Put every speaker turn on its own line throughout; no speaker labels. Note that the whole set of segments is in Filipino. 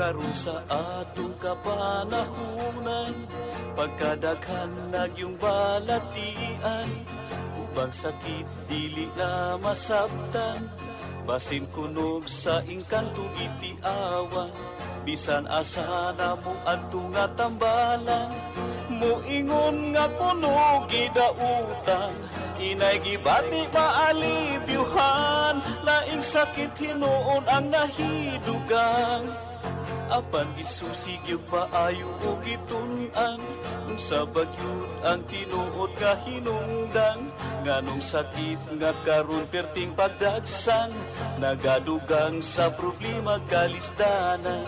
karon sa atong kapanahunan, pagkadaghan nagyong balatian, ubang sakit dili na masabtan, basin kunog sa ingkantong itiawan, bisan asa na mo adto nga tambalan, muingon nga kunog gidautan, inay gibati maalibyuhan, laing sakit hinuon ang nahidugang, apan gisusig yung paayo o gitun-an, kung sa bagyod ang tinuod nga hinungdan, nganong sakit nga karon perting pagdagsang, nagadugang sa problema kalisdanan,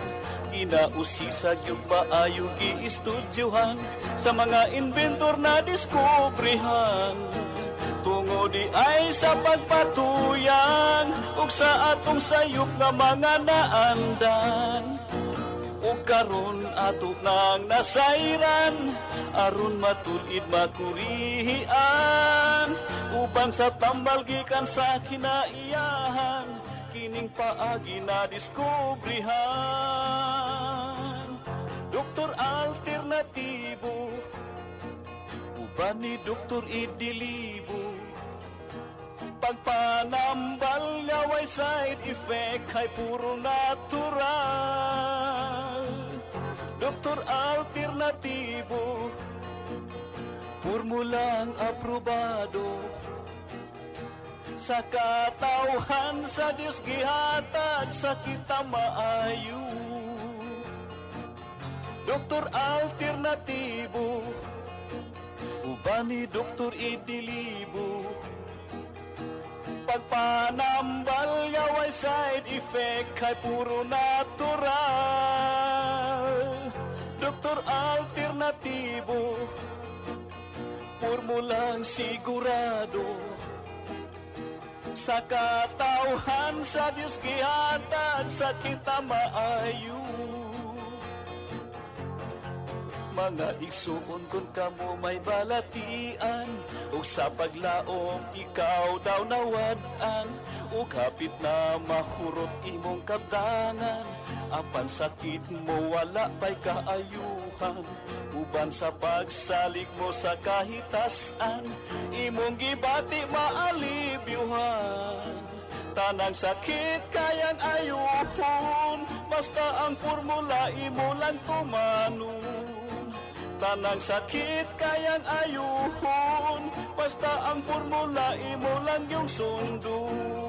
ginausisag yung paayo giistudyohan, sa mga inventor na diskubrihan, tungo di ay sa pagpatuyang, ug sa atong sayop nga mga naandan, ug karon ato nang nasayran, aron matulid makurihian, ubang sa tambal gikan sa kinaiyahan, kining paagi na diskubrihan. Doktor alternatibo, uban ni Doktor Idilibo, pagpanambal nga way side effect ay puro natural. Doktor alternatibo, formulang aprobado, sa katawhan sa Diyos gihatag sa kita maayo. Doktor alternatibo, uban ni Doktor Idilibo, pagpanambal nga way side effect ay puro natural. Doktor alternatibo, formulang sigurado, sa katawhan sa Diyos gihatag sa kita maayo. Mga igsuon kung kamo may balatian, o sa paglaom ikaw daw nawadan, o kapit na mahurot imong kabdangan, apan sakit mo wala pa'y kaayuhan, uban sa pagsalig mo sa kahitasan, imong gibati maalibyuhan, tanang sakit kayang ayuhon, basta ang formula imo lang tumanon. Tanang sakit kayang ayuhon, basta ang formula imo lang yung sundon.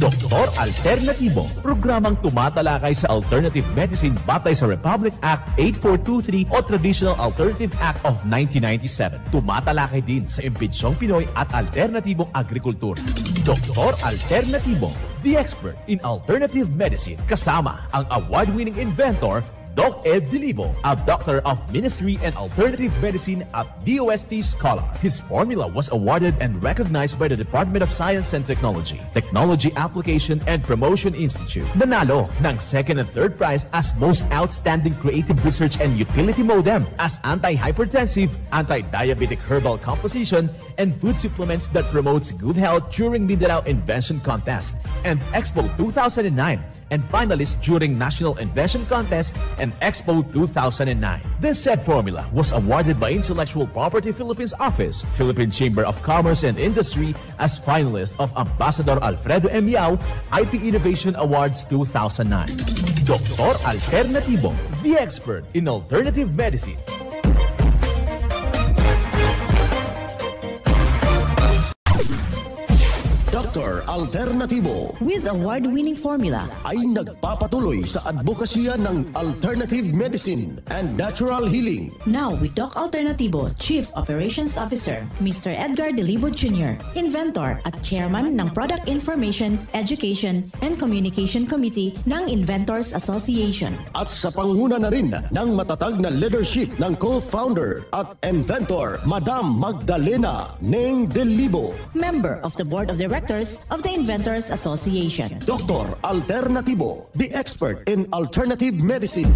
Doktor Alternatibo, programang tumatalakay sa alternative medicine batay sa Republic Act 8423 o Traditional Alternative Act of 1997. Tumatalakay din sa impinsyong Pinoy at alternatibong agrikultura. Doktor Alternatibo, the expert in alternative medicine, kasama ang award-winning inventor Doc Ed Dilibo, a doctor of ministry and alternative medicine at DOST Scholar. His formula was awarded and recognized by the Department of Science and Technology, Technology Application and Promotion Institute. Nanalo ng second and third prize as Most Outstanding Creative Research and Utility Modem, as Anti-Hypertensive, Anti-Diabetic Herbal Composition, and Food Supplements that promotes good health during Mindanao Invention Contest and Expo 2009, and finalist during National Invention Contest and Expo 2009. This said formula was awarded by Intellectual Property Philippines Office, Philippine Chamber of Commerce and Industry as finalist of Ambassador Alfredo M. Yao IP Innovation Awards 2009. Doktor Alternatibo, the expert in alternative medicine.
Dr. Alternatibo
with award-winning formula
ay nagpapatuloy sa advokasya ng alternative medicine and natural healing.
Now with Doc Alternatibo, Chief Operations Officer, Mr. Edgar Dilibo Jr., Inventor at Chairman ng Product Information, Education and Communication Committee ng Inventors Association.
At sa pangunguna na rin ng matatag na leadership ng co-founder at inventor, Madam Magdalena Neng Dilibo,
Member of the Board of Directors of the Inventors Association.
Dr. Alternatibo, the expert in alternative medicine.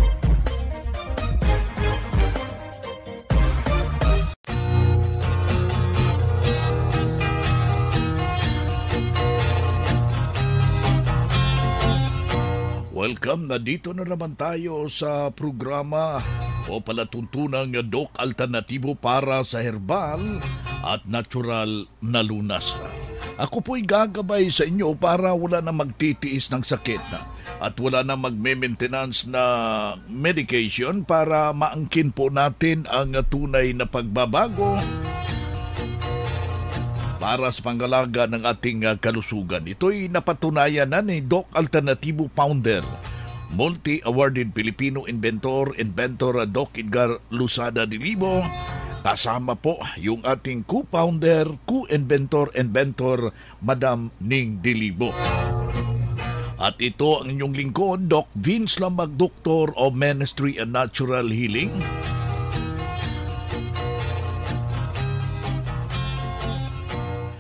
Welcome na dito na naman tayo sa programa o palatuntunang Doc Alternatibo para sa herbal at natural na lunas. Ako po'y gagabay sa inyo para wala na magtitiis ng sakit at wala na magme-maintenance na medication para maangkin po natin ang tunay na pagbabago para sa pangalaga ng ating kalusugan. Ito'y napatunayan na ni Doc Alternatibo founder, multi-awarded Filipino inventor Doc Edgar Lusada Dilibo. Kasama po yung ating co-founder, co-inventor Madam Ning Dilibo. At ito ang inyong lingkod, Doc Vince Lamag, Doctor of Ministry and Natural Healing.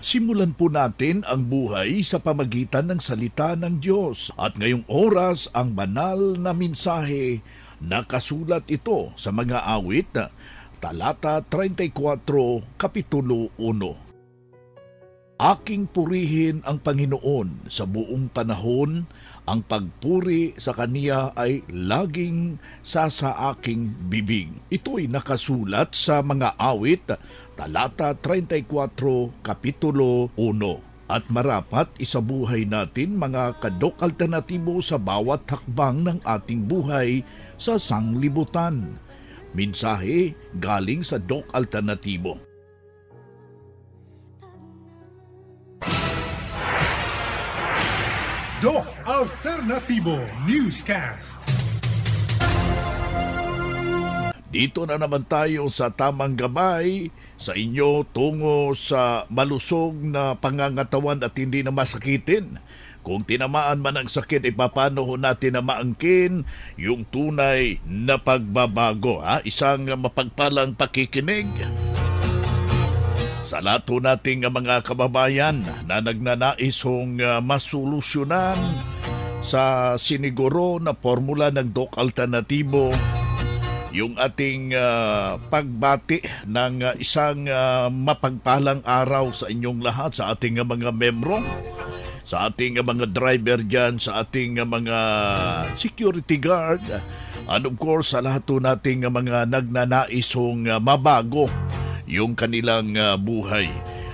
Simulan po natin ang buhay sa pamagitan ng salita ng Diyos. At ngayong oras, ang banal na mensahe, nakasulat ito sa mga awit, talata 34, kapitulo 1. Aking purihin ang Panginoon sa buong panahon, ang pagpuri sa Kaniya ay laging sa aking bibig. Ito'y nakasulat sa mga awit, talata 34, kapitulo 1. At marapat isabuhay natin mga kadok alternatibo sa bawat hakbang ng ating buhay sa sanglibutan. Mensahe galing sa Doc Alternatibo.
Doc Alternatibo Newscast.
Dito na naman tayo sa tamang gabay sa inyo tungo sa malusog na pangangatawan at hindi na masakitin. Kung tinamaan man ang sakit, paano natin na maangkin yung tunay na pagbabago. Isang mapagpalang pakikinig sa lahat nating mga kababayan na nagnanais masolusyonan sa siniguro na formula ng Doc Alternatibo yung ating pagbati ng isang mapagpalang araw sa inyong lahat, sa ating mga membro, sa ating mga driver dyan, sa ating mga security guard, and of course sa lahat nating mga nagnanaisong mabago yung kanilang buhay.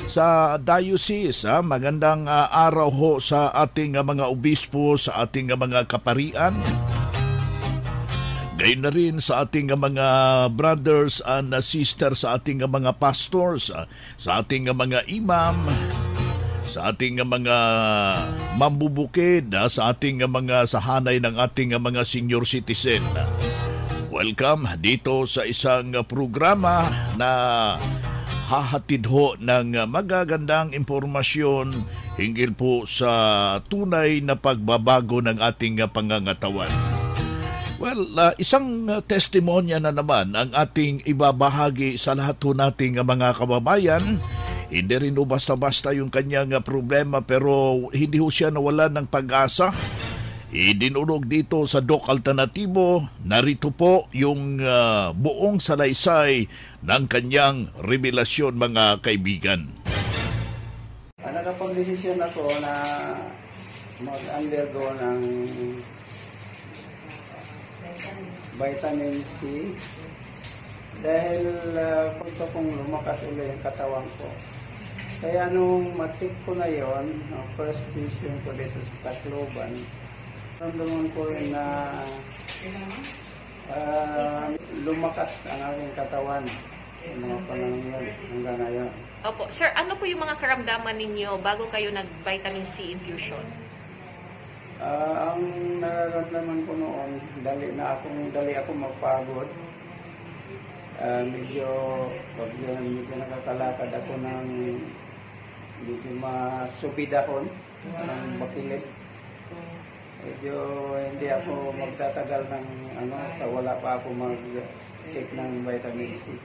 Sa diocese, magandang araw ho sa ating mga obispo, sa ating mga kaparian. Gayun na rin sa ating mga brothers and sisters, sa ating mga pastors, sa ating mga imam, sa ating mga mambubukid, sa ating mga sahanay ng ating mga senior citizen. Welcome dito sa isang programa na hahatid ho ng magagandang impormasyon hinggil po sa tunay na pagbabago ng ating pangangatawan. Well, isang testimonya na naman ang ating ibabahagi sa lahat nating mga kababayan. Hindi rin basta-basta yung kanyang problema, pero hindi ho siya nawalan ng pag-asa. Idinulog dito sa Doc Alternatibo, narito po yung buong salaysay ng kanyang revelasyon, mga kaibigan.
Nakapag-desisyon ako na mag-undergo ng vitamin C dahil gusto kong lumakas ulit yung katawan ko. Kaya nung matik ko na yon, first session ko dito sa Tacloban, naramdaman ko rin na lumakas ang aking katawan yung mga panahon yun hanggang ngayon.
Opo. Sir, ano po yung mga karamdaman ninyo bago kayo nag-vitamin C infusion?
Ang nararamdaman ko noon, dali ako magpagod. Medyo nakakalakad ako ng medyo masubid ako ng bakilid. Medyo hindi ako magtatagal ng wala pa ako mag-take ng vitamin C.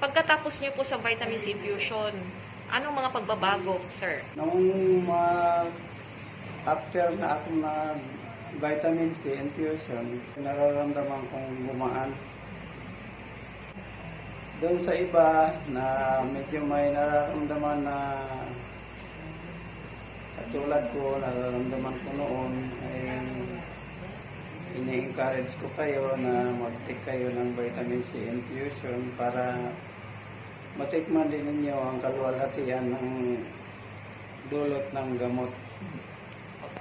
Pagkatapos niyo po sa vitamin C infusion, anong mga pagbabago, sir?
Nung after na akong vitamin C infusion, nararamdaman kong gumaan. Doon sa iba na medyo may nararamdaman na katulad ko, nararamdaman ko noon ay ini-encourage ko kayo na mag-take kayo ng vitamin C infusion para matikman din ninyo ang kaluwalhatian ng dulot ng gamot.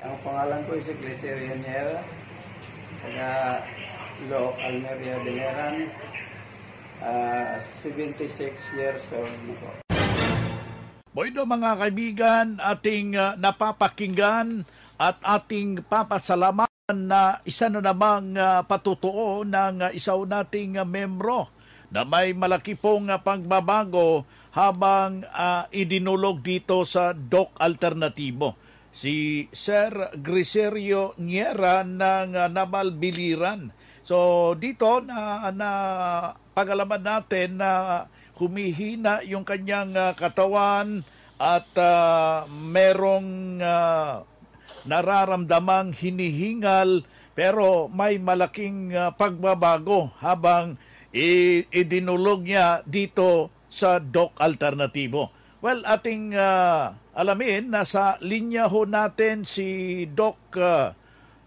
Ang pangalan ko si Glyceria Niera, taga Looc, Almeria, Biliran, 76 years old na po.
Bueno mga kaibigan, ating napapakinggan at ating papasalamatan na isa na namang patutuo ng isaw nating membro na may malaki pong pagbabago habang idinulog dito sa Doc Alternatibo. Si Sir Glycerio Niera ng Naval Biliran. So dito na pag-alaman natin na humihina yung kanyang katawan at merong nararamdamang hinihingal pero may malaking pagbabago habang idinulog niya dito sa Doc Alternatibo. Well, ating alamin, nasa linya ho natin si Doc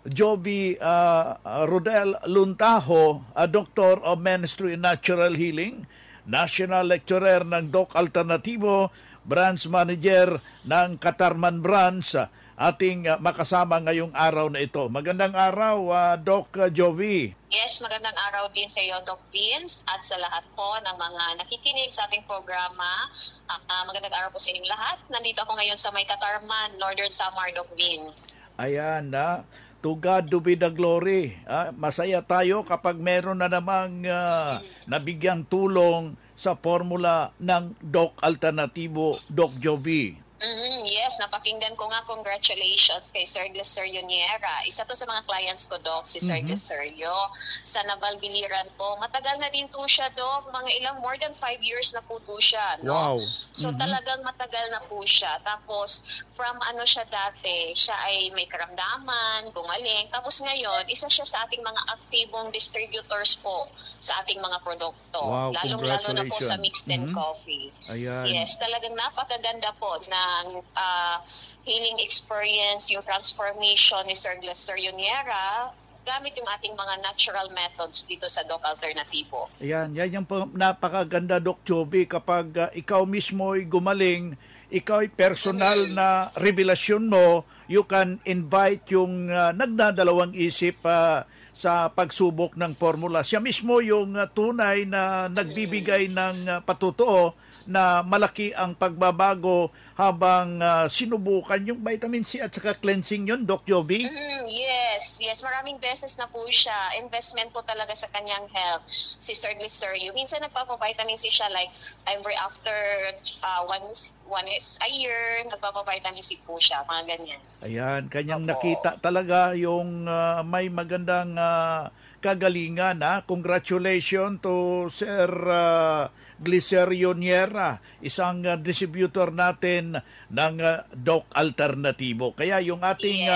Jovi Rodel Luntaho, a Doctor of Ministry and Natural Healing, National Lecturer ng Doc Alternativo, Branch Manager ng Katarman Branch, ating makasama ngayong araw na ito. Magandang araw, Doc Jovi.
Yes, magandang araw din sa iyo, Doc Vince, at sa lahat po ng mga nakikinig sa ating programa. Magandang araw po sa inyong lahat. Nandito ako ngayon sa May Katarman, Northern Samar, Doc Vince.
Ayan, to God be the glory. Masaya tayo kapag meron na namang nabigyang tulong sa formula ng Doc Alternativo, Doc Jovi.
Yes, napakinggan ko nga. Congratulations kay Sir Glycerio Niera. Isa to sa mga clients ko, Doc, si Sir Glycerio. Sa Naval Biliran po. Matagal na din to siya, Doc. Mga more than 5 years na po to siya. No?
Wow.
So talagang matagal na po siya. Tapos, from siya dati, siya ay may karamdaman, gumaling. Tapos ngayon, isa siya sa ating mga aktibong distributors po sa ating mga produkto.
Wow,
Lalong-lalo na po sa mixed and coffee.
Ayan.
Yes, talagang napakaganda po ng healing experience, yung transformation ni Sir Glycerio Niera gamit yung ating mga natural methods dito sa Doc Alternativo.
Ayan, yan yung napakaganda, Doc Jovi, kapag ikaw mismo ay gumaling, ikaw ay personal na revelasyon mo, you can invite yung nagdadalawang isip sa pagsubok ng formula. Siya mismo yung tunay na nagbibigay ng patutuo na malaki ang pagbabago habang sinubukan yung vitamin C at saka cleansing yun, Doc Jovi?
Yes. Maraming beses na po siya. Investment po talaga sa kanyang health. Si Sir Glycerio, minsan nagpapa-vitamin C siya like every after once a year, nagpapa-vitamin C po siya. Mga ganyan.
Ayan, kanyang nakita talaga yung may magandang kagalingan. Congratulations to Sir Glycerio Niera, isang distributor natin ng Doc Alternativo. Kaya yung ating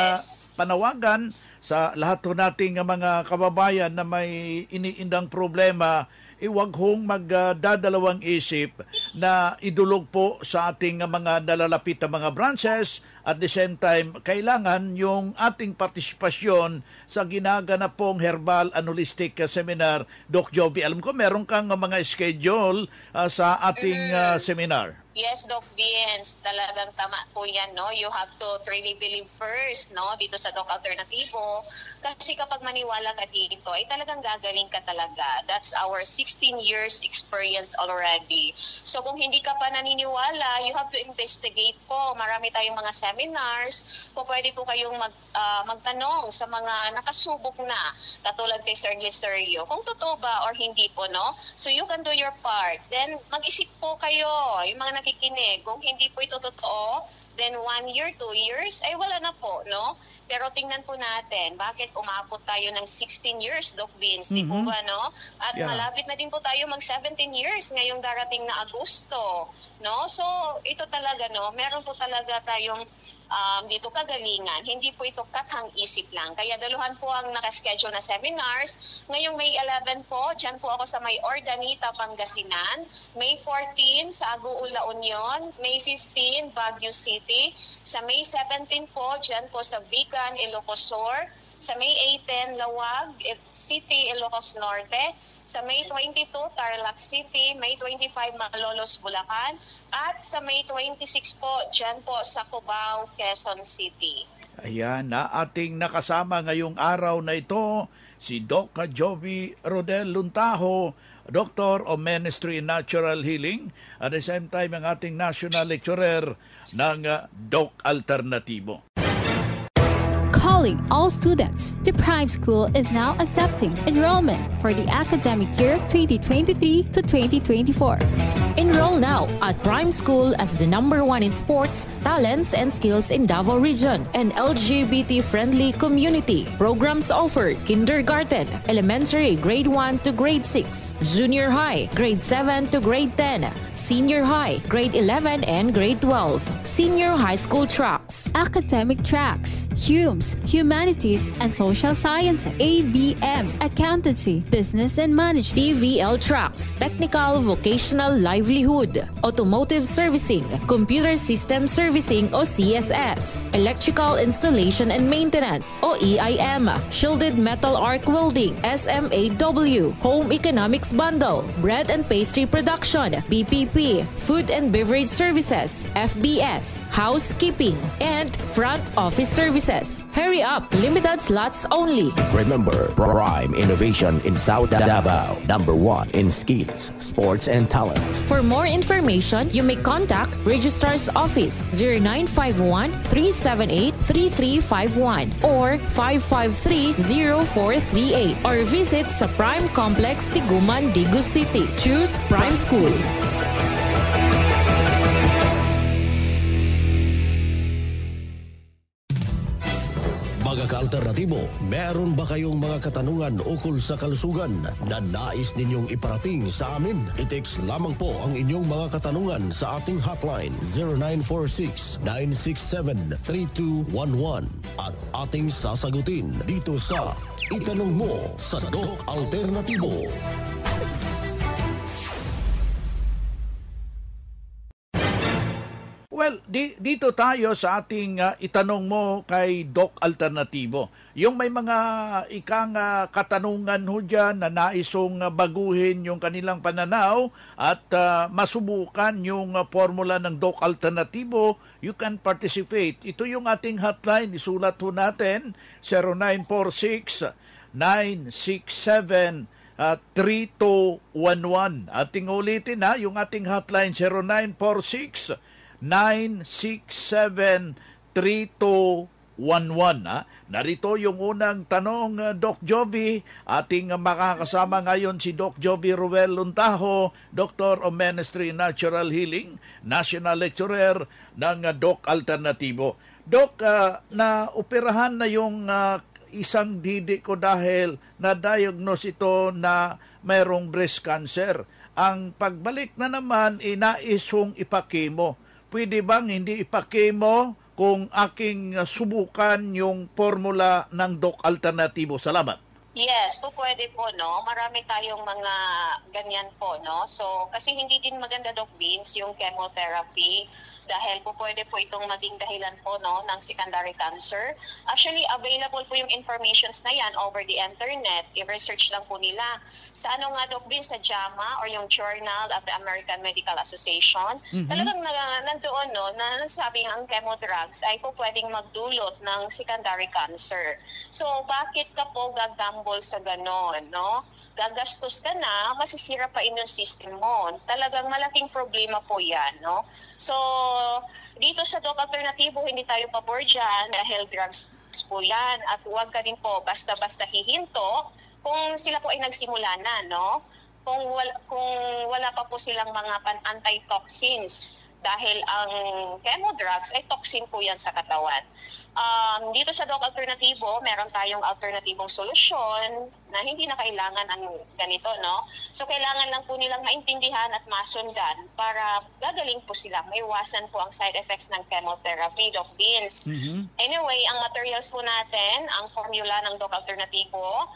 panawagan sa lahat nating mga kababayan na may iniindang problema, iwag hong magdadalawang isip na idulog po sa ating mga nalalapit na mga branches. At the same time, kailangan yung ating partisipasyon sa ginaganap pong herbal and holistic seminar. Doc Jovi, alam ko meron kang mga schedule sa ating seminar.
Yes, Doc Vince, talagang tama po yan, no? You have to really believe first, no? Dito sa Doc Alternativo. Kasi kapag maniwala ka dito, ay talagang gagaling ka talaga. That's our 16 years experience already. So kung hindi ka pa naniniwala, you have to investigate po. Marami tayong mga seminars. Pwede po kayong magtanong sa mga nakasubok na, katulad kay Sir Glycerio, kung totoo ba or hindi po, no? So you can do your part. Then mag-isip po kayo, yung mga nakikinig. Kung hindi po ito totoo, then 1 year, 2 years, ay wala na po, no? Pero tingnan po natin, bakit umabot tayo ng 16 years, Doc Vince, di po ba, no? At malapit na din po tayo mag 17 years ngayong darating na Agosto, no? So, ito talaga, no? Meron po talaga tayong dito kagalingan. Hindi po ito kathang isip lang. Kaya daluhan po ang nakaschedule na seminars. Ngayong May 11 po, dyan po ako sa May Ordanita, Pangasinan. May 14 sa Aguul, La Union. May 15, Baguio City. Sa May 17 po, dyan po sa Vican, Ilocos Sur. Sa May 18, Lawag City, Ilocos Norte. Sa May 22, Tarlac City. May 25, Malolos, Bulacan. At sa May 26 po, dyan po sa Cubao, Quezon City.
Ayan, na ating nakasama ngayong araw na ito, si Doc Jovi Rodel Luntaho, Doctor of Ministry in Natural Healing, at the same time ang ating National Lecturer ng Doc Alternatibo.
Calling all students, the Prime School is now accepting enrollment for the academic year 2023 to 2024.
Enroll now at Prime School as the #1 in sports, talents, and skills in Davao Region and LGBT-friendly community. Programs offered: kindergarten, elementary grade 1 to grade 6, junior high grade 7 to grade 10, senior high grade 11 and grade 12, senior high school tracks,
academic tracks, HUMS, Humanities and Social Sciences, ABM, Accountancy, Business and Management,
TVL tracks, technical vocational livelihood, automotive servicing, computer system servicing o CSS, electrical installation and maintenance o EIM, shielded metal arc welding, SMAW, home economics bundle, bread and pastry production, BPP, food and beverage services, FBS, housekeeping, and front office services. Hurry up, limited slots only.
Remember, Prime Innovation in South Davao, #1 in skills, sports, and talent.
For more information, you may contact Registrar's Office 0951-378-3351 or 553-0438 or visit sa Prime Complex, Tiguman, Digu City. Choose Prime School.
Mga ka-alternatibo, meron ba kayong mga katanungan ukol sa kalusugan na nais ninyong iparating sa amin? I-text lamang po ang inyong mga katanungan sa ating hotline 0946-967-3211 at ating sasagutin dito sa Itanong Mo sa Doc Alternatibo.
Well, dito tayo sa ating itanong mo kay Doc Alternatibo. Yung may mga katanungan ho dyan na naisong baguhin yung kanilang pananaw at masubukan yung formula ng Doc Alternatibo, you can participate. Ito yung ating hotline. Isulat ho natin 0946-967 3211. Ating ulitin yung ating hotline 0946-967-3211. Narito yung unang tanong, Doc Jovi. Ating makakasama ngayon si Doc Jovi Rodel Luntaho, Doctor of Ministry in Natural Healing, National Lecturer ng Doc Alternatibo. Doc, na-operahan na yung isang didi ko dahil na-diagnose ito na mayroong breast cancer. Ang pagbalik na naman, inaisong ipakemo. Pwede bang hindi ipakemo kung aking subukan yung formula ng Doc Alternatibo? Salamat.
Yes, pwede po, no? Marami tayong mga ganyan po, no? So, kasi hindi din maganda, Doc Vince, yung chemotherapy dahil pwede po itong maging dahilan po, no, ng secondary cancer. Actually, available po yung informations na yan over the internet. I-research lang po nila. Sa Doc Vince, sa JAMA or yung Journal of the American Medical Association, talagang nandoon, no, na nasabing ang chemo drugs ay po pwedeng magdulot ng secondary cancer. So, bakit ka po gagambol sa ganon, no? Gagastos ka na, masisira pa immune system mo. Talagang malaking problema po yan, no? So, dito sa Doc Alternatibo, hindi tayo pabor dyan dahil drugs po yan. At huwag ka rin po basta-basta hihinto kung sila po ay nagsimula na, no? Kung wala pa po silang mga anti-toxins dahil ang chemo drugs ay toxin po yan sa katawan. Dito sa Doc Alternatibo, meron tayong alternatibong solusyon na hindi na kailangan ang ganito, no? So, kailangan lang po nilang maintindihan at masundan para gagaling po sila. Maiwasan po ang side effects ng chemotherapy, Doc Vince. Anyway, ang materials po natin, ang formula ng Doc Alternatibo,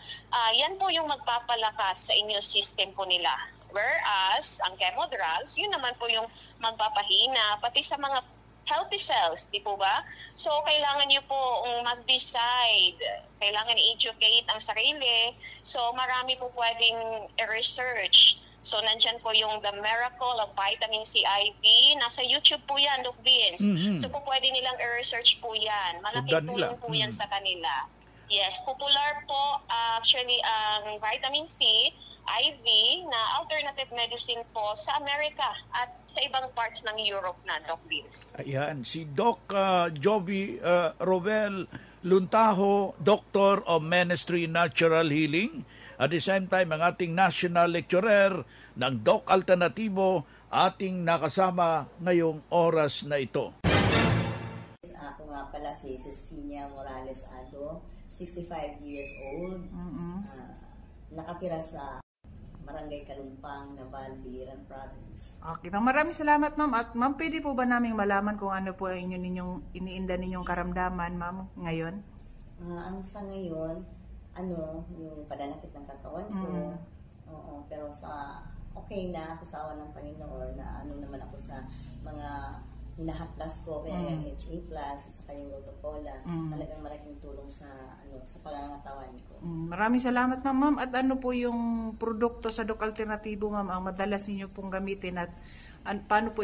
yan po yung magpapalakas sa immune system po nila. Whereas, ang chemo drugs, yun naman po yung magpapahina, pati sa mga healthy cells, di po ba? So, kailangan niyo po mag-decide. Kailangan i-educate ang sarili. So, marami po pwedeng i-research. So, nandyan po yung The Miracle of Vitamin C IV. Nasa YouTube po yan, Doc Vince. So, po pwede nilang i-research po yan. Malaking tulong po yan sa kanila. Yes, popular po actually ang vitamin C IV na alternative medicine po sa Amerika at sa ibang parts ng Europe na, Doc Vince.
Ayan, si Doc Joby Rovel Luntaho, Doctor of Ministry Natural Healing. At the same time, ang ating national lecturer ng Doc Alternativo, ating nakasama ngayong oras na ito.
Ako nga pala si Cecilia Morales Ado, 65 years old, nakatira sa Barangay Kalumpang, Naval, Biliran Province.
Okay, maraming salamat ma'am. At ma'am, pwede po ba naming malaman kung ano po ninyong iniinda ninyong karamdaman ma'am ngayon?
Ang sa ngayon, yung pananakit ng katawan ko. Oo, pero okay na ako sa awa ng Panginoon na naman ako sa mga hinahaplas ko, kaya yung HA Plus at saka yung Rotocola, talagang malaking tulong sa pangangatawan ko.
Maraming salamat ma'am. At ano po yung produkto sa Doc Alternativo ma'am ang madalas niyo pong gamitin at paano po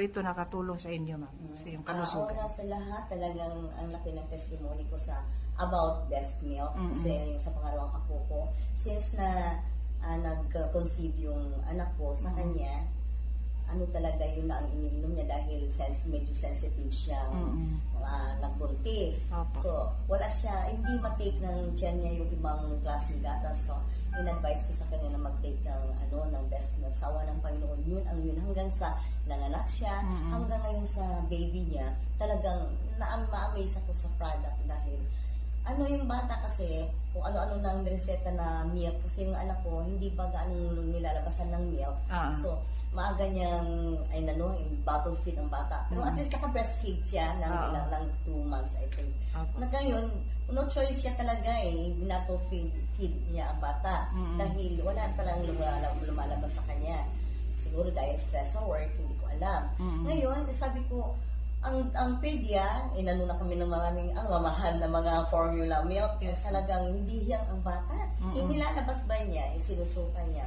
ito nakatulong sa inyo ma'am? Sa iyong kalusugan.
Una sa lahat, talagang ang laki ng testimony ko sa about breast milk kasi yung sa pangalawang apo ko, since na nag-conceive yung anak ko sa kanya, talaga yun na ang iniinom niya dahil medyo sensitive siya nagbuntis. So, wala siya, hindi matake ng tiyan niya yung ibang klaseng gatas. So, in-advise ko sa kanya na mag-take ng breast milk. Sawa ng Panginoon, yun hanggang sa nanganak siya, hanggang ngayon sa baby niya, talagang ma-amaze ako sa product dahil yung bata kasi, kung ano-ano nang reseta na milk, kasi yung anak ko, hindi ba gaano nilalabasan ng milk. So, maaga niyang, bottle feed ang bata. Pero at least naka-breastfeed siya ng 2 months, I think. Ngayon, no choice siya talaga binato feed niya ang bata. Dahil wala talagang lumalabas sa kanya. Siguro dahil stress sa work, hindi ko alam. Ngayon, sabi ko, ang pedia, na kami ng maraming mamahal na mga formula milk, talagang hindi hiyang ang bata. Nilalabas ba niya, sinusuka niya.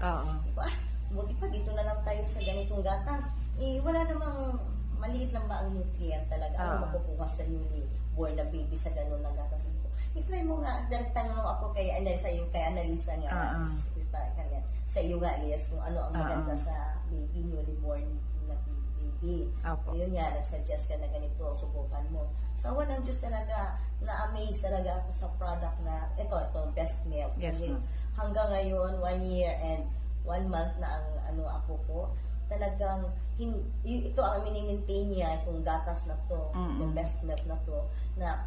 Buti pa dito na lang tayo sa ganitong gatas. Wala namang maliit lang ba ang nutrient talaga makukuha sa newly born na baby sa ganun na gatas. I-try mo nga, direct tanong ako kay Annalisa nga, sa iyo nga, Elias, kung ano ang maganda sa baby, newly born na baby. Yun nga, nag-suggest ka na ganito, subukan mo. Sa walang Diyos talaga, na-amaze talaga ako sa product na, ito breast milk.
Yes,
hanggang ngayon, 1 year and 1 month na ang ako ko, talagang ito ang mini-maintain niya, itong gatas na to, itong breast milk na to, na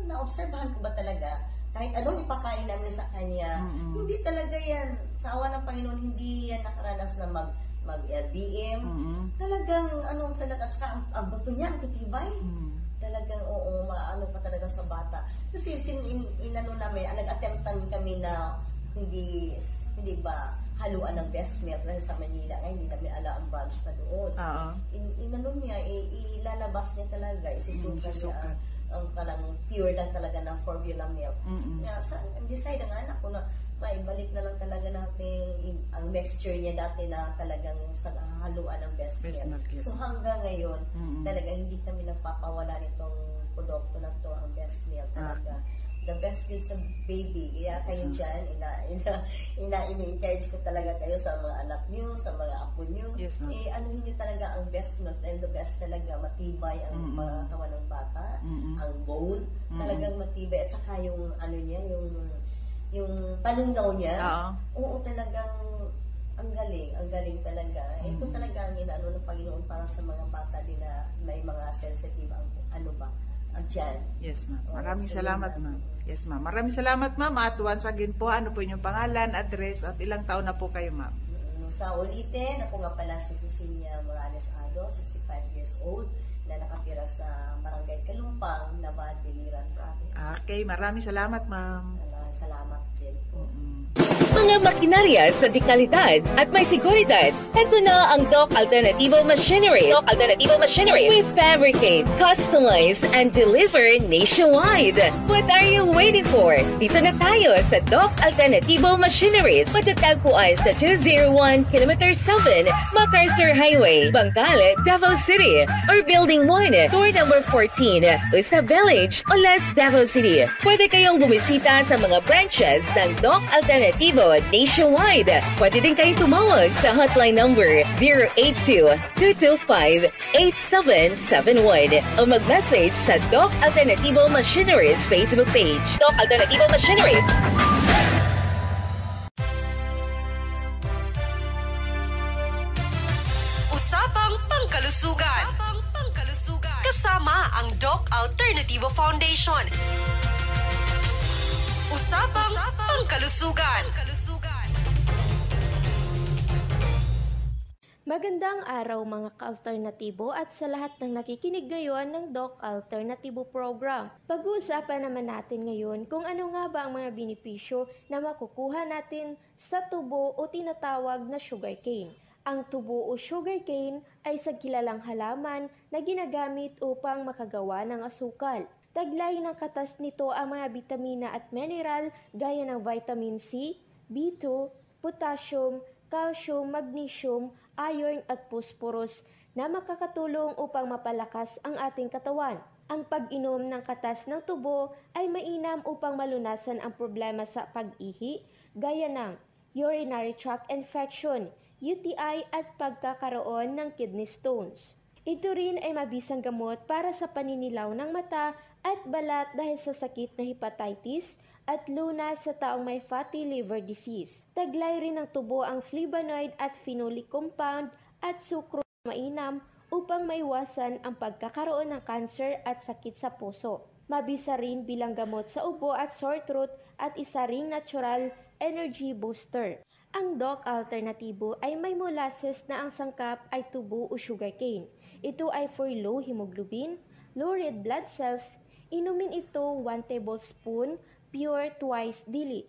na-obserbahan ko ba talaga, kahit anong ipakain namin sa kanya, hindi talaga yan, sa awa ng Panginoon, hindi yan nakaranas na mag-LBM, talagang, at saka ang buto niya, ang titibay, talagang, maano pa talaga sa bata. Kasi namin, nag-attempt kami na hindi ba, haluan ng breast milk dahil sa Manila ngayon hindi namin ala ang branch pa doon. Niya, ilalabas niya talaga, isusuka niya ang parang pure lang talaga ng formula milk. Decide ang anak ko na maibalik na lang talaga natin ang mixture niya dati na talagang sa haluan ng breast milk. So hanggang ngayon, talaga hindi kami nagpapawala nitong produkto na to, ang breast milk talaga. The best food sa baby. Kaya kayo dyan, ini-encourage ko talaga kayo sa mga anak nyo, sa mga apo nyo. Anuhin nyo talaga ang best food. And the best talaga, matibay ang mga katawan ng bata, ang bone, talagang matibay. At saka yung, yung panundaw niya, talagang ang galing talaga. Ito talaga ang inaano ng Panginoon para sa mga bata din na may mga sensitive ang ang tiyan.
Yes, ma'am. Maraming salamat, ma'am. Yes, ma'am. Maraming salamat, ma'am. At once again po, ano po inyong pangalan, address, at ilang taon na po kayo, ma'am?
Sa ulitin, ako nga pala si Cecilia Morales Ado, 65 years old. na nakatira sa Barangay Kalumpang, Navad, Biliran Province.
Okay, maraming salamat, ma'am.
Salamat din po.
Mga makinarias na di kalidad at may seguridad. Ito na ang Doc Alternativo Machinery. Doc Alternativo Machinery. We fabricate, customize, and deliver nationwide. What are you waiting for? Dito na tayo sa Doc Alternativo Machineries. Matatagpuan sa 201 Km 7 MacArthur Highway, Bangkal, Davao City. Or Building 1, Door number 14, Usa Village, Olas, Davao City. Pwede kayong bumisita sa mga branches ng Doc Alternativo nationwide. Pwede din kayong tumawag sa hotline number 082-225-8771 o mag-message sa Doc Alternativo Machineries Facebook page. Doc Alternativo Machineries.
Usapang Pangkalusugan. Kasama ang Doc Alternativo Foundation. Usapang Pangkalusugan.
Magandang araw mga ka-alternatibo at sa lahat ng nakikinig ngayon ng Doc Alternativo Program. Pag-uusapan naman natin ngayon kung ano nga ba ang mga benepisyo na makukuha natin sa tubo o tinatawag na sugarcane. Ang tubo o sugarcane ay isang kilalang halaman na ginagamit upang makagawa ng asukal. Taglay ng katas nito ang mga bitamina at mineral gaya ng vitamin C, B2, potassium, calcium, magnesium, iron at phosphorus na makakatulong upang mapalakas ang ating katawan. Ang pag-inom ng katas ng tubo ay mainam upang malunasan ang problema sa pag-ihi gaya ng urinary tract infection, UTI at pagkakaroon ng kidney stones. Ito rin ay mabisang gamot para sa paninilaw ng mata at balat dahil sa sakit na hepatitis at lunas sa taong may fatty liver disease. Taglay rin ng tubo ang flavonoid at phenolic compound at sukro na mainam upang maiwasan ang pagkakaroon ng cancer at sakit sa puso. Mabisa rin bilang gamot sa ubo at sore throat at isa ring natural energy booster. Ang Doc Alternativo ay may molasses na ang sangkap ay tubo o sugarcane. Ito ay for low hemoglobin, low red blood cells. Inumin ito 1 tablespoon pure twice daily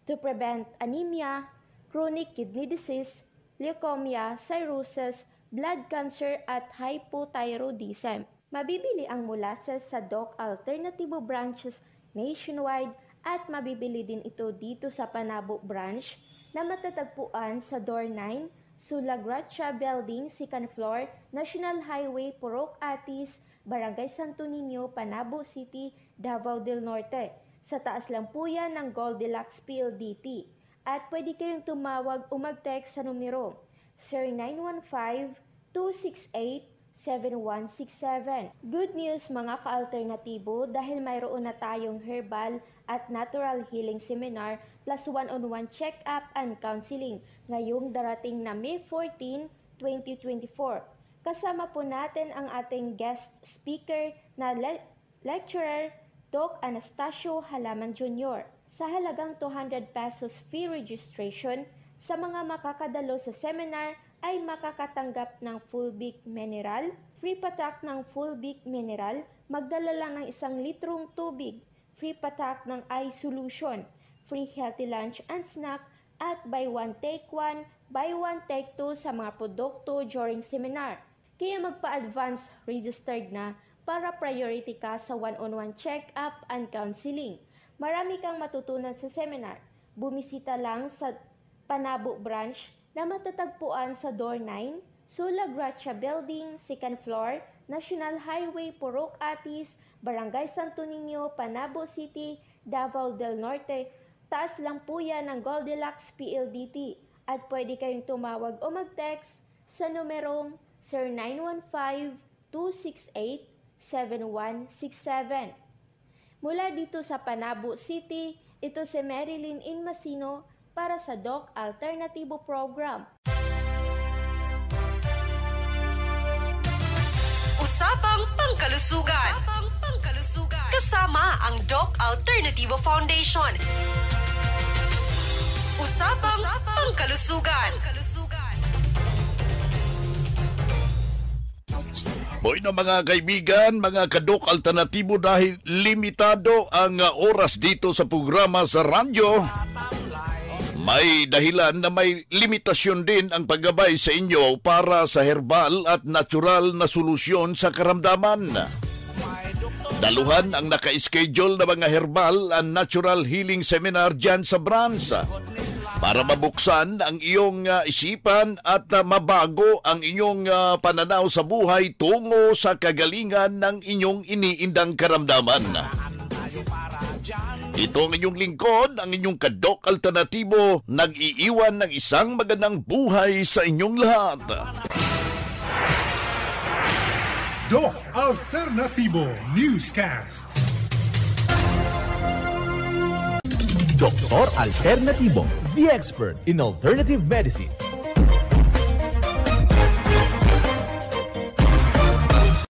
to prevent anemia, chronic kidney disease, leukemia, cirrhosis, blood cancer at hypothyroidism. Mabibili ang molasses sa Doc Alternativo branches nationwide at mabibili din ito dito sa Panabo branch na matatagpuan sa Door 9, Sula Gracia Building, 2nd floor, National Highway, Purok Atis, Barangay Santo Niño, Panabo City, Davao del Norte. Sa taas lang po yan ng Goldilocks PLDT. At pwede kayong tumawag o mag-text sa numero 0915-268-7167. Good news mga ka-alternatibo dahil mayroon na tayong herbal at natural healing seminar plus one-on-one check-up and counseling ngayong darating na May 14, 2024. Kasama po natin ang ating guest speaker na lecturer Doc Anastasio Halaman Jr. Sa halagang 200 pesos fee registration, sa mga makakadalo sa seminar ay makakatanggap ng full big mineral, free patak ng full big mineral, magdala lang ng 1 litrong tubig, free patak ng eye solution, free healthy lunch and snack, at buy one take one, buy one take two sa mga produkto during seminar. Kaya magpa-advance registered na para priority ka sa one-on-one check-up and counseling. Marami kang matutunan sa seminar. Bumisita lang sa Panabo branch na matatagpuan sa Door 9, Sula Gracia Building, 2nd floor, National Highway, Purok Atis, Barangay Santo Niño, Panabo City, Davao del Norte. Taas lang po yan ng Goldilocks PLDT at pwede kayong tumawag o mag-text sa numerong 0915-268-7167. Mula dito sa Panabo City, ito si Marilyn Inmasino para sa Doc Alternativo Program.
Usapang Pangkalusugan. Kasama ang Doc Alternativo Foundation. Usapang Pangkalusugan.
Boy na mga kaibigan, mga kadok alternatibo, dahil limitado ang oras dito sa programa sa radyo, may dahilan na may limitasyon din ang paggabay sa inyo para sa herbal at natural na solusyon sa karamdaman. Daluhan ang naka-schedule na mga herbal and natural healing seminar dyan sa branch para mabuksan ang iyong isipan at mabago ang inyong pananaw sa buhay tungo sa kagalingan ng inyong iniindang karamdaman. Ito ang inyong lingkod, ang inyong kadok alternatibo, nag-iiwan ng isang magandang buhay sa inyong lahat.
Doc Alternativo Newscast.
Doktor Alternativo, the expert in alternative medicine.